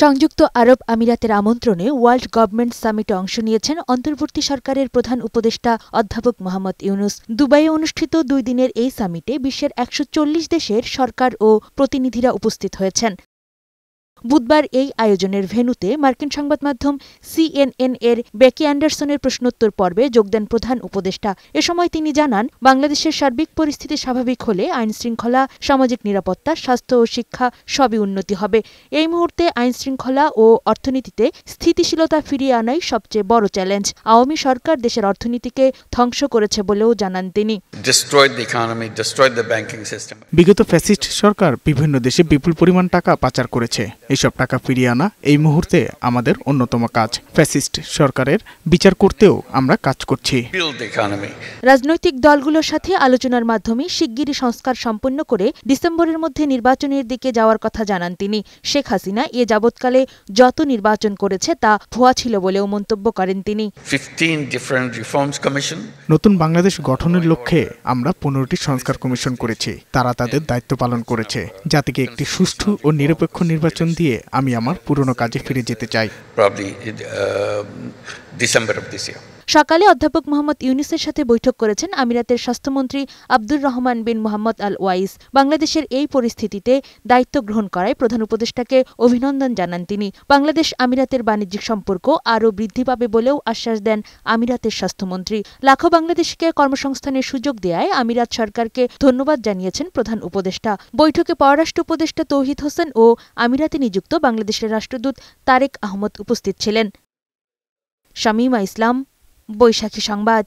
সংযুক্ত আরব আমিরাতের আমন্ত্রণে ওয়ার্ল্ড গভর্নমেন্ট সামিটে অংশ নিয়েছেন অন্তর্বর্তী সরকারের প্রধান উপদেষ্টা অধ্যাপক মোহাম্মদ ইউনুস। দুবাইয়ে অনুষ্ঠিত ২ দিনের এই সামিটে বিশ্বের ১৪০ দেশের সরকার ও প্রতিনিধিরা উপস্থিত হয়েছেন। বুধবার এই আয়োজনের ভেন্যুতে মার্কিন সংবাদ মাধ্যম CNN এর বেকি অ্যান্ডারসনের প্রশ্নোত্তর পর্বে যোগ দেন প্রধান উপদেষ্টা। এ সময় তিনি জানান, বাংলাদেশের সার্বিক পরিস্থিতি স্বাভাবিক হলে আইনশৃঙ্খলা, সামাজিক নিরাপত্তা, স্বাস্থ্য ও শিক্ষা সবই উন্নতি হবে। এই মুহূর্তে আইনশৃঙ্খলা ও অর্থনীতিতে স্থিতিশীলতা ফিরিয়ে আনাই সবচেয়ে বড় চ্যালেঞ্জ। আওয়ামী সরকার দেশের অর্থনীতিকে ধ্বংস করেছে বলেও জানান তিনি। বিগত ফ্যাসিস্ট সরকার বিভিন্ন দেশে বিপুল পরিমাণ টাকা পাচার করেছে। এসব টাকা ফিরিয়ে আনা এই মুহূর্তে আমাদের অন্যতম কাজ। ফ্যাসিস্ট সরকারের বিচার করতেও আমরা কাজ করছি। রাজনৈতিক দলগুলোর সাথে আলোচনার মাধ্যমে শিগগিরই সংস্কার সম্পন্ন করে ডিসেম্বরের মধ্যে নির্বাচনের দিকে যাওয়ার কথা জানান তিনি। শেখ হাসিনা এ যাবৎকালে যত নির্বাচন করেছে তা ভুয়া ছিল বলেও মন্তব্য করেন তিনি। নতুন বাংলাদেশ গঠনের লক্ষ্যে আমরা 15টি সংস্কার কমিশন করেছি। তারা তাদের দায়িত্ব পালন করেছে। জাতিকে একটি সুষ্ঠু ও নিরপেক্ষ নির্বাচন দিয়ে আমি আমার পুরনো কাজে ফিরে যেতে চাই। সকালে অধ্যাপক মোহাম্মদ ইউনুসের সাথে বৈঠক করেছেন আমিরাতের স্বাস্থ্যমন্ত্রী আব্দুর রহমান বিন মোহাম্মদ আল ওয়াইস। বাংলাদেশের এই পরিস্থিতিতে দায়িত্ব গ্রহণ করায় প্রধান উপদেষ্টাকে অভিনন্দন জানান তিনি। বাংলাদেশ আমিরাতের বাণিজ্যিক সম্পর্ক আরও বৃদ্ধি পাবে বলেও আশ্বাস দেন আমিরাতের স্বাস্থ্যমন্ত্রী। লাখো বাংলাদেশিকে কর্মসংস্থানের সুযোগ দেয়ায় আমিরাত সরকারকে ধন্যবাদ জানিয়েছেন প্রধান উপদেষ্টা। বৈঠকে পররাষ্ট্র উপদেষ্টা তৌহিদ হোসেন ও আমিরাতে নিযুক্ত বাংলাদেশের রাষ্ট্রদূত তারেক আহমদ উপস্থিত ছিলেন। শামীমা ইসলাম, বৈশাখী সংবাদ।